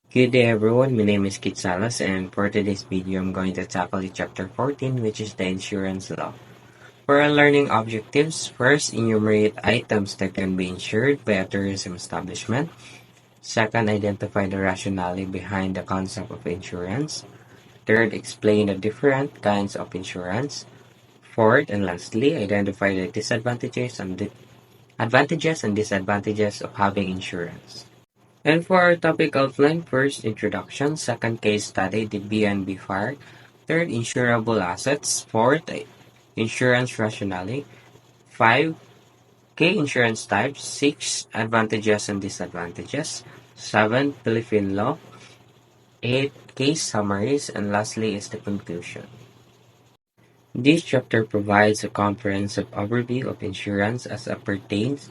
Good day everyone, my name is Kit Salas and for today's video I'm going to tackle the chapter 14 which is the insurance law. For our learning objectives, first enumerate items that can be insured by a tourism establishment. Second, identify the rationale behind the concept of insurance. Third, explain the different kinds of insurance. Fourth, and lastly, identify the advantages and disadvantages of having insurance. And for our topic outline, first introduction, second case study, the BNB fire, third insurable assets, fourth insurance rationale, five key insurance types, six advantages and disadvantages, seven Philippine law, eight case summaries, and lastly is the conclusion. This chapter provides a comprehensive overview of insurance as it pertains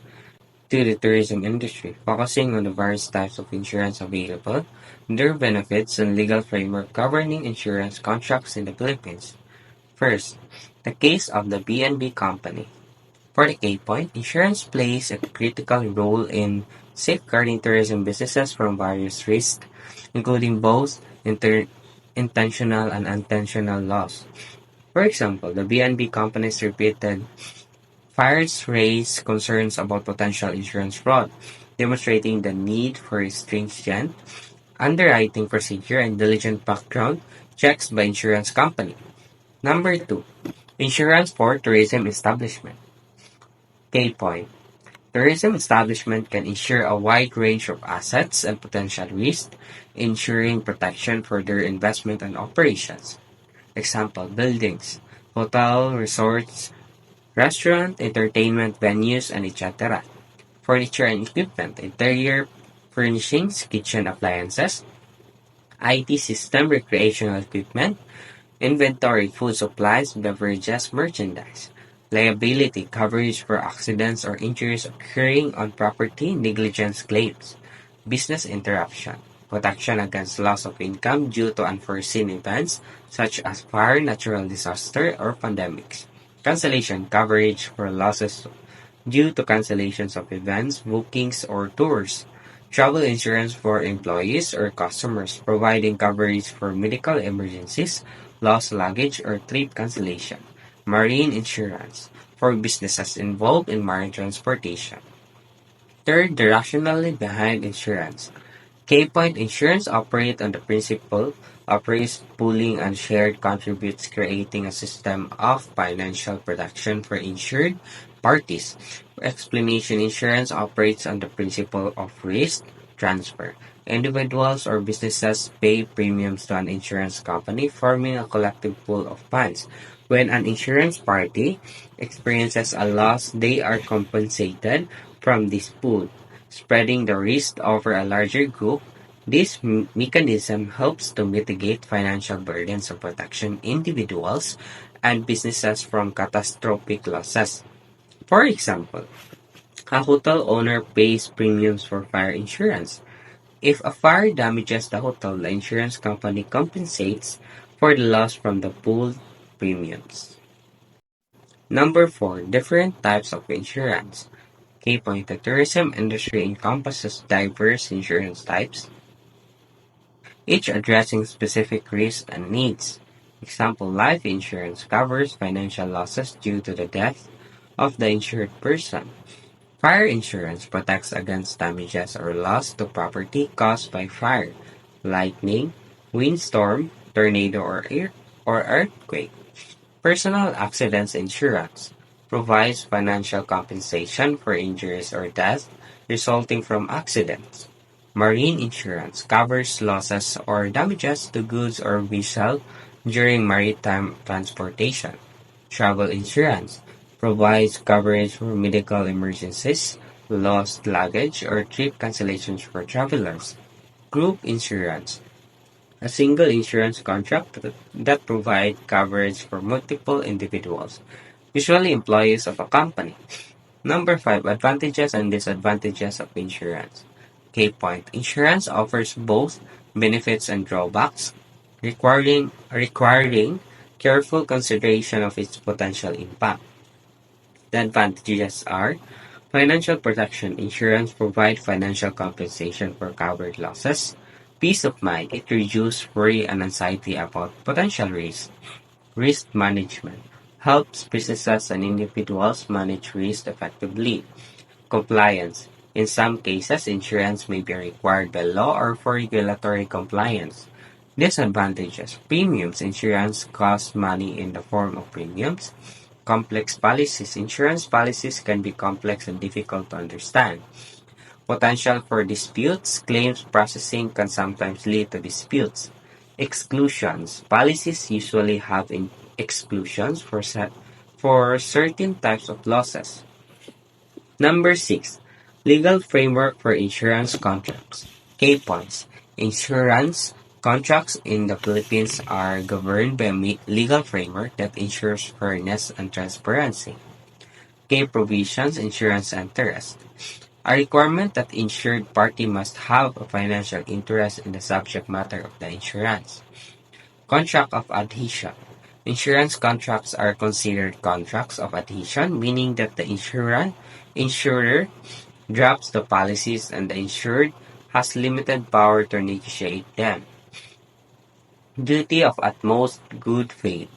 to the tourism industry, focusing on the various types of insurance available, their benefits, and legal framework governing insurance contracts in the Philippines. First, the case of the BNB Company. For the key point, insurance plays a critical role in safeguarding tourism businesses from various risks, including both intentional and unintentional loss. For example, the BNB Company's repeated fires raise concerns about potential insurance fraud, demonstrating the need for a stringent underwriting procedure and diligent background checks by insurance company. Number 2. Insurance for tourism establishment. Key point. Tourism establishment can insure a wide range of assets and potential risks, ensuring protection for their investment and operations. Example, buildings, hotel, resorts, restaurant, entertainment venues, and etc. Furniture and equipment, interior furnishings, kitchen appliances, IT system, recreational equipment, inventory, food supplies, beverages, merchandise. Liability coverage for accidents or injuries occurring on property, negligence claims. Business interruption, protection against loss of income due to unforeseen events such as fire, natural disaster, or pandemics. Cancellation coverage for losses due to cancellations of events, bookings, or tours. Travel insurance for employees or customers, providing coverage for medical emergencies, lost luggage, or trip cancellation. Marine insurance for businesses involved in marine transportation. Third, the rationale behind insurance. K-Point Insurance operate on the principle of risk pooling and shared contributes, creating a system of financial protection for insured parties. Explanation Insurance operates on the principle of risk transfer. Individuals or businesses pay premiums to an insurance company, forming a collective pool of funds. When an insurance party experiences a loss, they are compensated from this pool, spreading the risk over a larger group. This mechanism helps to mitigate financial burdens of protection individuals and businesses from catastrophic losses. For example, a hotel owner pays premiums for fire insurance. If a fire damages the hotel, the insurance company compensates for the loss from the pooled premiums. Number 4. Different types of insurance. Key point, the tourism industry encompasses diverse insurance types, each addressing specific risks and needs. Example, life insurance covers financial losses due to the death of the insured person. Fire insurance protects against damages or loss to property caused by fire, lightning, windstorm, tornado, or earthquake. Personal accidents insurance provides financial compensation for injuries or death resulting from accidents. Marine insurance covers losses or damages to goods or vessels during maritime transportation. Travel insurance provides coverage for medical emergencies, lost luggage, or trip cancellations for travelers. Group insurance, a single insurance contract that provides coverage for multiple individuals, usually employees of a company. Number 5. Advantages and disadvantages of insurance. Key point. Insurance offers both benefits and drawbacks, requiring careful consideration of its potential impact. The advantages are financial protection. Insurance provides financial compensation for covered losses. Peace of mind. It reduces worry and anxiety about potential risk. Risk management helps businesses and individuals manage risk effectively. Compliance. In some cases, insurance may be required by law or for regulatory compliance. Disadvantages. Premiums. Insurance costs money in the form of premiums. Complex policies. Insurance policies can be complex and difficult to understand. Potential for disputes. Claims processing can sometimes lead to disputes. Exclusions. Policies usually have exclusions for certain types of losses. Number 6. Legal framework for insurance contracts. Key points. Insurance contracts in the Philippines are governed by a legal framework that ensures fairness and transparency. Key provisions, insurance interest. A requirement that insured party must have a financial interest in the subject matter of the insurance. Contract of adhesion. Insurance contracts are considered contracts of adhesion, meaning that the insurer drafts the policies and the insured has limited power to negotiate them. Duty of utmost good faith.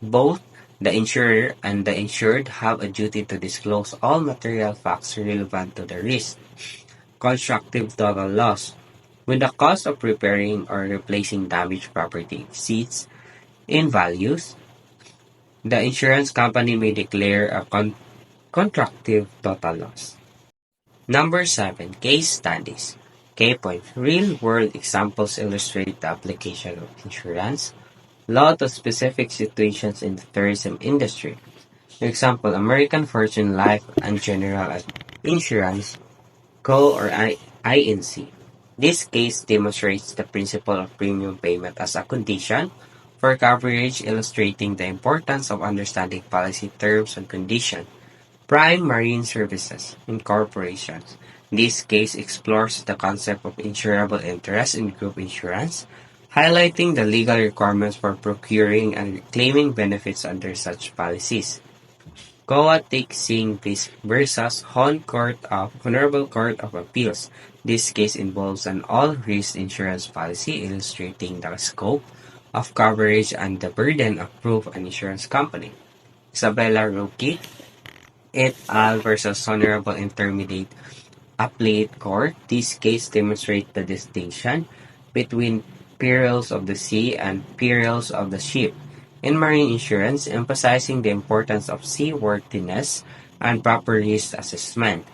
Both the insurer and the insured have a duty to disclose all material facts relevant to the risk. Constructive total loss. When the cost of repairing or replacing damaged property exceeds in values, the insurance company may declare a constructive total loss. Number 7. Case studies. Key points. Real-world examples illustrate the application of insurance law to specific situations in the tourism industry. For example, American Fortune Life and General Insurance Co. or INC. This case demonstrates the principle of premium payment as a condition for coverage, illustrating the importance of understanding policy terms and conditions. Prime Marine Services Incorporation. This case explores the concept of insurable interest in group insurance, highlighting the legal requirements for procuring and claiming benefits under such policies. Kowatik Singh versus Honorable Court of Appeals. This case involves an all-risk insurance policy illustrating the scope of coverage and the burden of proof an insurance company. Isabella Roque et al. Versus Honorable Intermediate Appellate Court. This case demonstrates the distinction between perils of the sea and perils of the ship in marine insurance, emphasizing the importance of seaworthiness and proper risk assessment.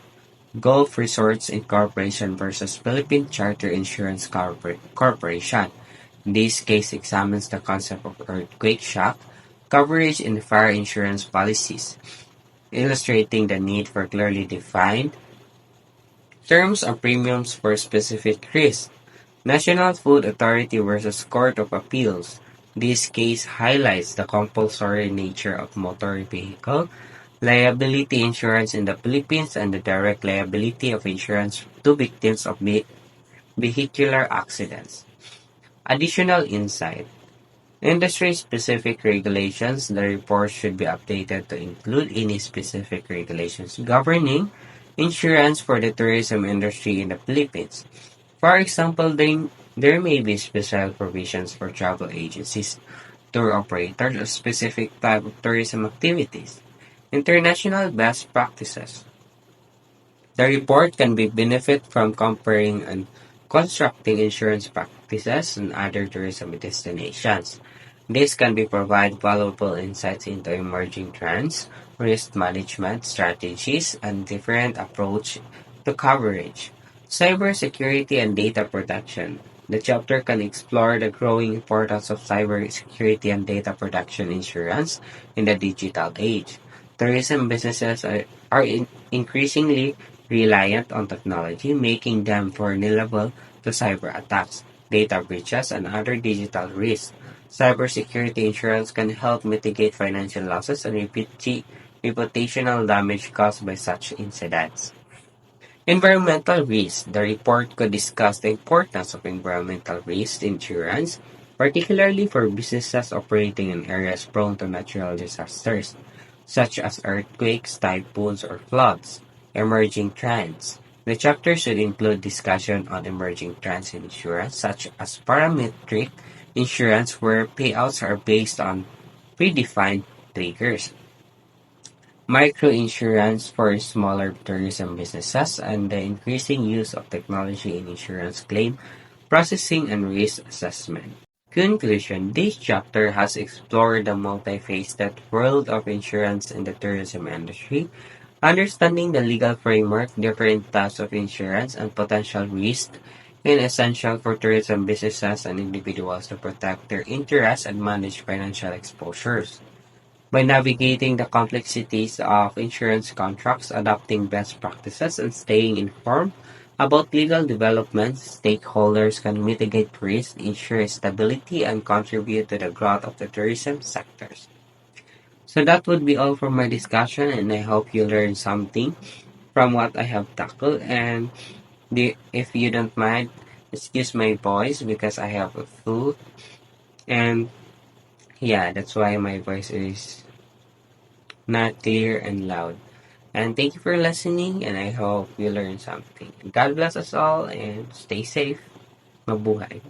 Gulf Resorts Incorporation versus Philippine Charter Insurance Corporation. This case examines the concept of earthquake shock coverage in fire insurance policies, illustrating the need for clearly defined terms and premiums for specific risks. National Food Authority versus Court of Appeals. This case highlights the compulsory nature of motor vehicle liability insurance in the Philippines and the direct liability of insurance to victims of vehicular accidents. Additional insight. Industry-specific regulations. The report should be updated to include any specific regulations governing insurance for the tourism industry in the Philippines. For example, there may be special provisions for travel agencies, tour operators, or specific type of tourism activities. International best practices. The report can be benefit from comparing and constructing insurance practices in other tourism destinations. This can be provide valuable insights into emerging trends, risk management strategies, and different approach to coverage. Cybersecurity and data protection. The chapter can explore the growing importance of cybersecurity and data protection insurance in the digital age. Tourism businesses are increasingly reliant on technology, making them vulnerable to cyber attacks, data breaches, and other digital risks. Cybersecurity insurance can help mitigate financial losses and reputational damage caused by such incidents. Environmental risk. The report could discuss the importance of environmental risk insurance, particularly for businesses operating in areas prone to natural disasters, such as earthquakes, typhoons, or floods. Emerging trends. The chapter should include discussion on emerging trends in insurance, such as parametric insurance, where payouts are based on predefined triggers, microinsurance for smaller tourism businesses, and the increasing use of technology in insurance claim processing and risk assessment. Conclusion: this chapter has explored the multifaceted world of insurance in the tourism industry. Understanding the legal framework, different types of insurance, and potential risks is essential for tourism businesses and individuals to protect their interests and manage financial exposures. By navigating the complexities of insurance contracts, adopting best practices, and staying informed about legal developments, stakeholders can mitigate risk, ensure stability, and contribute to the growth of the tourism sectors. So that would be all for my discussion, and I hope you learned something from what I have tackled. And if you don't mind, excuse my voice because I have a flu. And yeah, that's why my voice is not clear and loud. And thank you for listening, and I hope you learned something. God bless us all, and stay safe. Mabuhay.